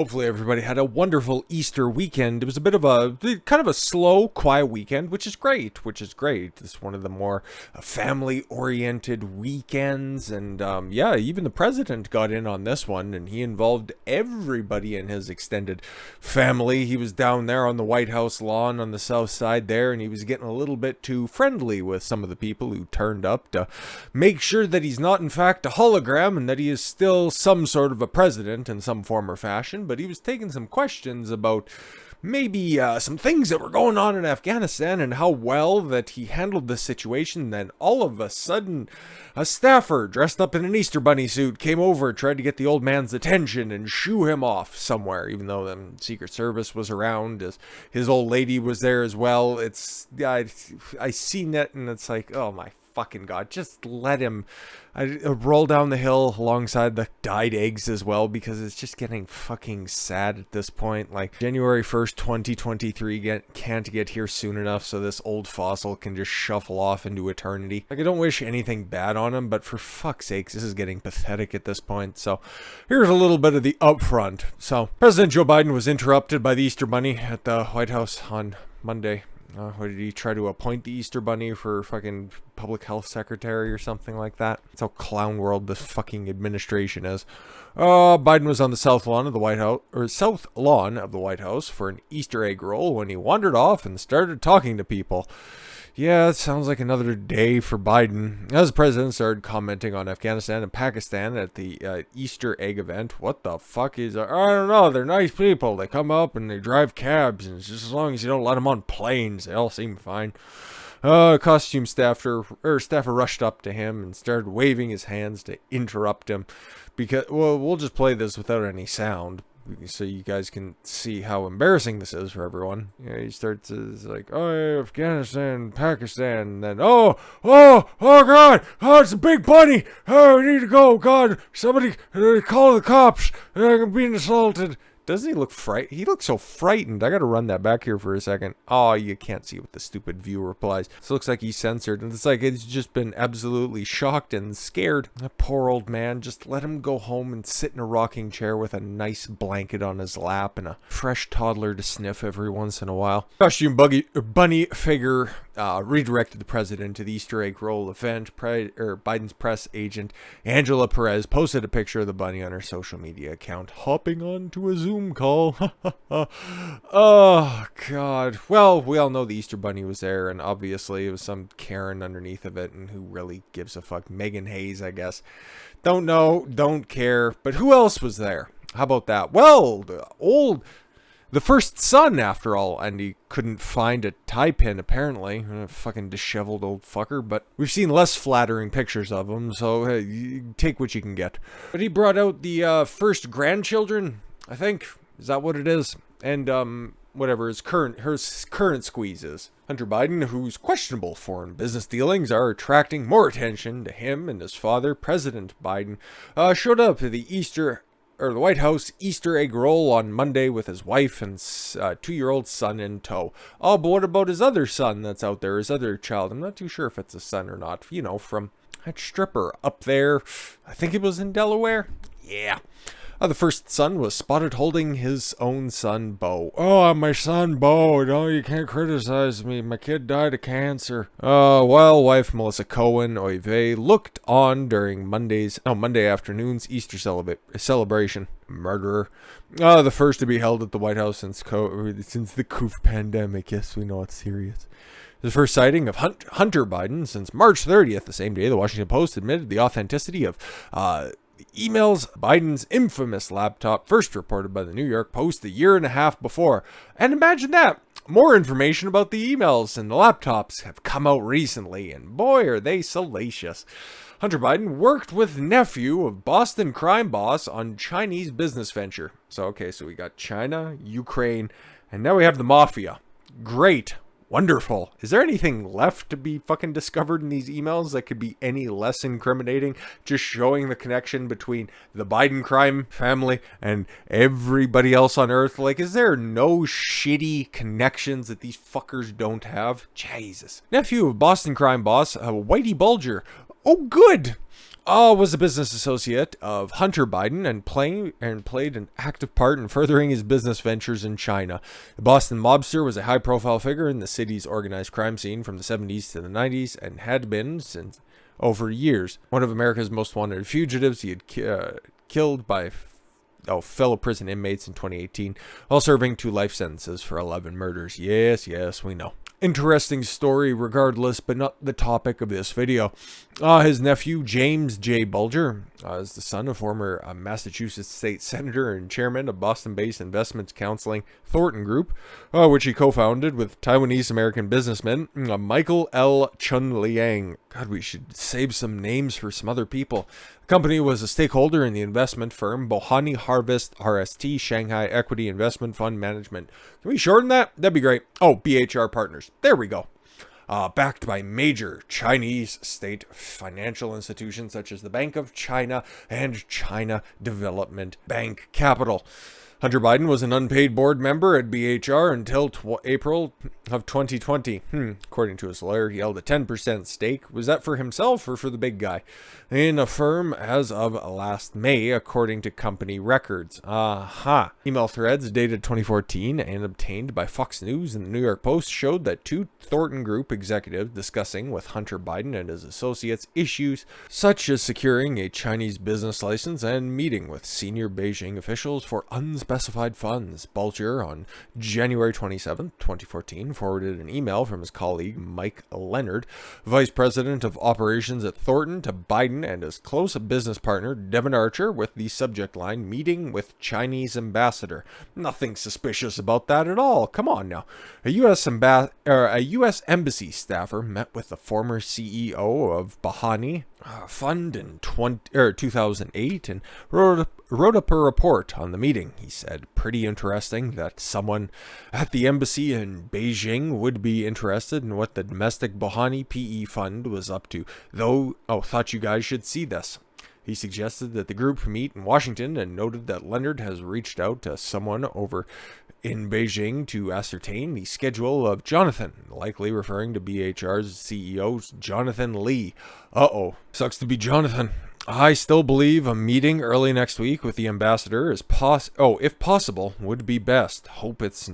Hopefully everybody had a wonderful Easter weekend. It was a bit of a kind of a slow, quiet weekend, which is great. It's one of the more family-oriented weekends, and yeah, even the president got in on this one, and he involved everybody in his extended family. He was down there on the White House lawn on the south side there, and he was getting a little bit too friendly with some of the people who turned up to make sure that he's not in fact a hologram and that he is still some sort of a president in some form or fashion. But he was taking some questions about maybe some things that were going on in Afghanistan and how well that he handled the situation. Then all of a sudden, a staffer dressed up in an Easter bunny suit came over, tried to get the old man's attention and shoo him off somewhere, even though the Secret Service was around. His old lady was there as well. I seen it and it's like, oh my fucking God, just let him roll down the hill alongside the dyed eggs as well, because it's just getting fucking sad at this point. Like, January 1st, 2023 can't get here soon enough so this old fossil can just shuffle off into eternity. Like, I don't wish anything bad on him, but for fuck's sakes, this is getting pathetic at this point. So here's a little bit of the upfront. So President Joe Biden was interrupted by the Easter Bunny at the White House on Monday. What did he try to appoint the Easter Bunny for fucking public health secretary or something like that? That's how clown world this fucking administration is. Biden was on the south lawn of the White House for an Easter egg roll when he wandered off and started talking to people. Yeah, it sounds like another day for Biden. As the president started commenting on Afghanistan and Pakistan at the Easter egg event. What the fuck is... I don't know, they're nice people. They come up and they drive cabs, and it's just as long as you don't let them on planes, they all seem fine. Costume staffer rushed up to him and started waving his hands to interrupt him. Because, well, we'll just play this without any sound, so you guys can see how embarrassing this is for everyone. You know, he starts as like, oh, Afghanistan, Pakistan, and then, oh God, oh, it's a big bunny, oh, we need to go, God, somebody call the cops, I'm being assaulted. Doesn't he look frightened? He looks so frightened. I gotta run that back here for a second. Oh, you can't see what the stupid viewer replies. So it looks like he's censored. And it's like he's just been absolutely shocked and scared. That poor old man. Just let him go home and sit in a rocking chair with a nice blanket on his lap and a fresh toddler to sniff every once in a while. Costume bunny figure redirected the president to the Easter egg roll event. Biden's press agent, Angela Perez, posted a picture of the bunny on her social media account, hopping onto a Zoom call. Oh God. Well, we all know the Easter Bunny was there, and obviously it was some Karen underneath of it, and who really gives a fuck? Megan Hayes, I guess. Don't know, don't care. But who else was there? How about that? Well, the first son, after all, and he couldn't find a tie pin, apparently. Fucking disheveled old fucker, but we've seen less flattering pictures of him, so hey, you take what you can get. But he brought out the first grandchildren, I think. Is that what it is? And, whatever his current squeeze is. Hunter Biden, whose questionable foreign business dealings are attracting more attention to him and his father, President Biden, showed up to the White House Easter egg roll on Monday with his wife and 2-year-old son in tow. Oh, but what about his other son that's out there, his other child? I'm not too sure if it's a son or not. You know, from that stripper up there. I think it was in Delaware. Yeah. The first son was spotted holding his own son, Bo. Oh, my son, Bo. No, you can't criticize me. My kid died of cancer. While wife Melissa Cohen Oive looked on during Monday afternoon's Easter celebration. Murderer. The first to be held at the White House since the COVID pandemic. Yes, we know it's serious. The first sighting of Hunter Biden since March 30th, the same day the Washington Post admitted the authenticity of emails Biden's infamous laptop, first reported by the New York Post a year and a half before. And imagine that, more information about the emails and the laptops have come out recently, and boy are they salacious. Hunter Biden worked with nephew of Boston crime boss on Chinese business venture. So we got China, Ukraine, and now we have the Mafia. Great. Wonderful. Is there anything left to be fucking discovered in these emails that could be any less incriminating? Just showing the connection between the Biden crime family and everybody else on Earth? Like, is there no shitty connections that these fuckers don't have? Jesus. Nephew of Boston crime boss, Whitey Bulger. Oh, good. was a business associate of Hunter Biden and played an active part in furthering his business ventures in China. The Boston mobster was a high-profile figure in the city's organized crime scene from the 70s to the 90s and had been since over years one of America's most wanted fugitives. He had killed by fellow prison inmates in 2018 while serving 2 life sentences for 11 murders. Yes, we know. Interesting story regardless, but not the topic of this video. His nephew, James J. Bulger, is the son of former Massachusetts state senator and chairman of Boston-based investment counseling Thornton Group, which he co-founded with Taiwanese-American businessman Michael L. Chun-Liang. God, we should save some names for some other people. The company was a stakeholder in the investment firm Bohani Harvest RST Shanghai Equity Investment Fund Management. Can we shorten that? That'd be great. Oh, BHR Partners. There we go. Backed by major Chinese state financial institutions such as the Bank of China and China Development Bank Capital. Hunter Biden was an unpaid board member at BHR until April of 2020. According to his lawyer, he held a 10% stake. Was that for himself or for the big guy? In a firm as of last May, according to company records. Email threads dated 2014 and obtained by Fox News and the New York Post showed that 2 Thornton Group executives discussing with Hunter Biden and his associates issues such as securing a Chinese business license and meeting with senior Beijing officials for unspecified funds. Bulger, on January 27, 2014, forwarded an email from his colleague Mike Leonard, vice president of operations at Thornton, to Biden and his close business partner Devin Archer with the subject line, meeting with Chinese ambassador. Nothing suspicious about that at all. Come on now. A U.S. embassy staffer met with the former CEO of Bahani Fund in 2008 and wrote up a report on the meeting. He said, pretty interesting that someone at the embassy in Beijing would be interested in what the domestic Bahani PE fund was up to, thought you guys should see this. He suggested that the group meet in Washington and noted that Leonard has reached out to someone over in Beijing to ascertain the schedule of Jonathan, likely referring to BHR's CEO, Jonathan Lee. Sucks to be Jonathan. I still believe a meeting early next week with the ambassador is if possible, would be best. Hope it's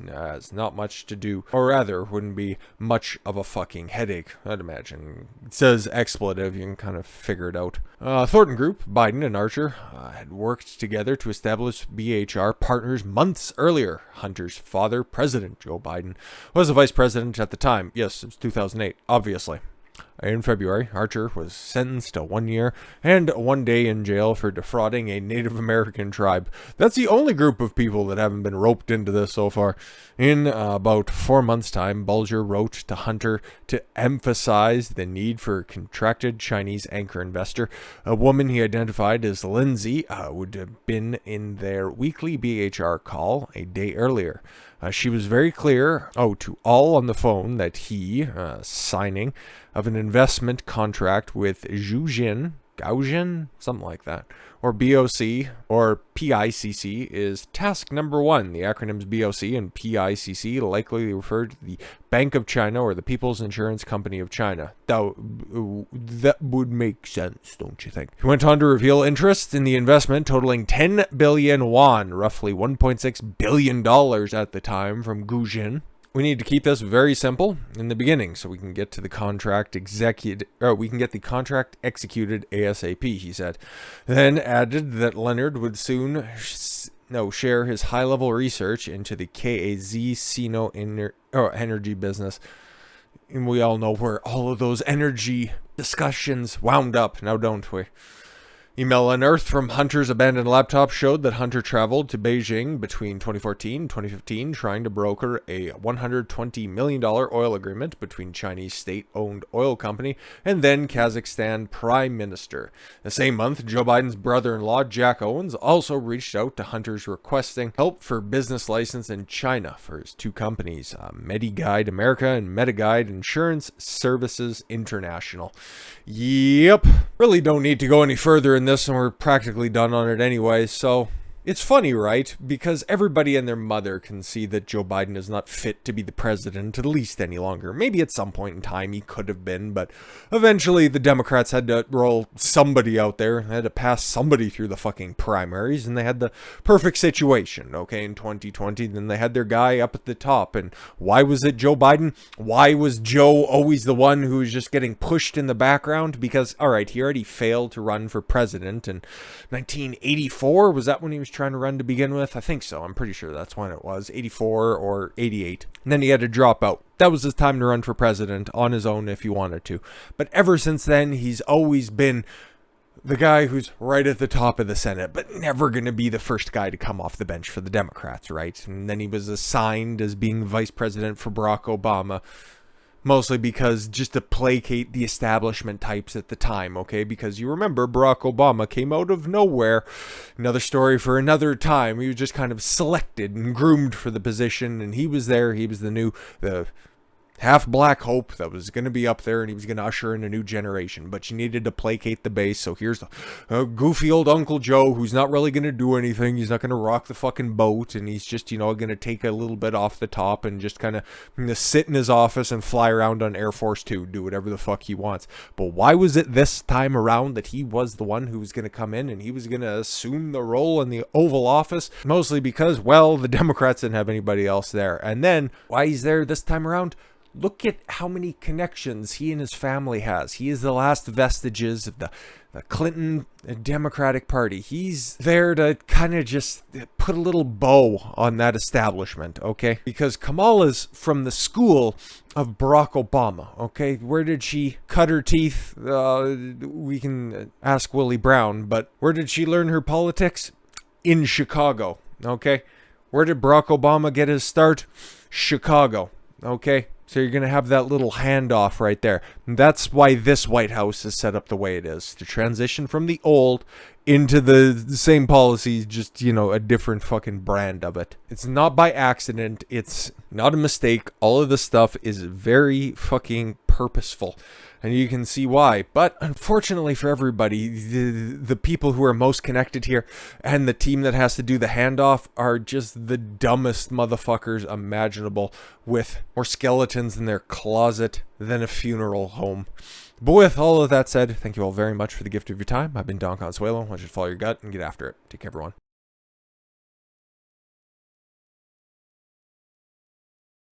not much to do, or rather, wouldn't be much of a fucking headache, I'd imagine. It says expletive, you can kind of figure it out. Thornton Group, Biden and Archer had worked together to establish BHR Partners months earlier. Hunter's father, President Joe Biden, was the vice president at the time. Yes, it was 2008, obviously. In February, Archer was sentenced to 1 year and 1 day in jail for defrauding a Native American tribe. That's the only group of people that haven't been roped into this so far. In about 4 months' time, Bulger wrote to Hunter to emphasize the need for a contracted Chinese anchor investor. A woman he identified as Lindsay would have been in their weekly BHR call a day earlier. She was very clear, to all on the phone, that he, signing of an investment contract with Gaojin, something like that, or BOC, or PICC, is task number 1. The acronyms BOC and PICC likely refer to the Bank of China or the People's Insurance Company of China. That would make sense, don't you think? He went on to reveal interest in the investment totaling 10 billion won, roughly $1.6 billion at the time, from Gaojin. We need to keep this very simple in the beginning so we can get to the contract executed ASAP, he said. Then added that Leonard would soon share his high-level research into the KAZ Sino energy business. And we all know where all of those energy discussions wound up, now don't we? Email unearthed from Hunter's abandoned laptop showed that Hunter traveled to Beijing between 2014 and 2015 trying to broker a $120 million oil agreement between Chinese state-owned oil company and then Kazakhstan Prime Minister. The same month, Joe Biden's brother-in-law, Jack Owens, also reached out to Hunter's requesting help for business license in China for his 2 companies, MediGuide America and MediGuide Insurance Services International. Yep. Really don't need to go any further in this, and we're practically done on it anyway, so It's funny, right? Because everybody and their mother can see that Joe Biden is not fit to be the president, at least any longer. Maybe at some point in time he could have been, but eventually the Democrats had to roll somebody out there, had to pass somebody through the fucking primaries, and they had the perfect situation, okay, in 2020. Then they had their guy up at the top, and why was it Joe Biden? Why was Joe always the one who was just getting pushed in the background? Because, all right, he already failed to run for president in 1984. Was that when he was trying to run to begin with? I think so. I'm pretty sure that's when it was, 84 or 88. And then he had to drop out. That was his time to run for president on his own if he wanted to. But ever since then, he's always been the guy who's right at the top of the Senate, but never going to be the first guy to come off the bench for the Democrats, right? And then he was assigned as being vice president for Barack Obama, mostly because just to placate the establishment types at the time, okay? Because you remember Barack Obama came out of nowhere. Another story for another time. He was just kind of selected and groomed for the position, and he was there. He was the half-black hope that was going to be up there, and he was going to usher in a new generation. But you needed to placate the base, so here's the goofy old Uncle Joe who's not really going to do anything. He's not going to rock the fucking boat, and he's just, going to take a little bit off the top and just kind of sit in his office and fly around on Air Force 2, do whatever the fuck he wants. But why was it this time around that he was the one who was going to come in and he was going to assume the role in the Oval Office? Mostly because, well, the Democrats didn't have anybody else there. And then, why he's there this time around? Look at how many connections he and his family has. He is the last vestiges of the Clinton Democratic Party. He's there to kind of just put a little bow on that establishment, okay? Because Kamala's from the school of Barack Obama, okay? Where did she cut her teeth? We can ask Willie Brown, but where did she learn her politics? In Chicago, okay? Where did Barack Obama get his start? Chicago, okay? So you're going to have that little handoff right there. And that's why this White House is set up the way it is. To transition from the old into the same policies, just, a different fucking brand of it. It's not by accident. It's not a mistake. All of this stuff is very fucking purposeful. And you can see why. But unfortunately for everybody, the people who are most connected here and the team that has to do the handoff are just the dumbest motherfuckers imaginable, with more skeletons in their closet than a funeral home. But with all of that said, thank you all very much for the gift of your time. I've been Don Consuelo. I want you to follow your gut and get after it. Take care, everyone.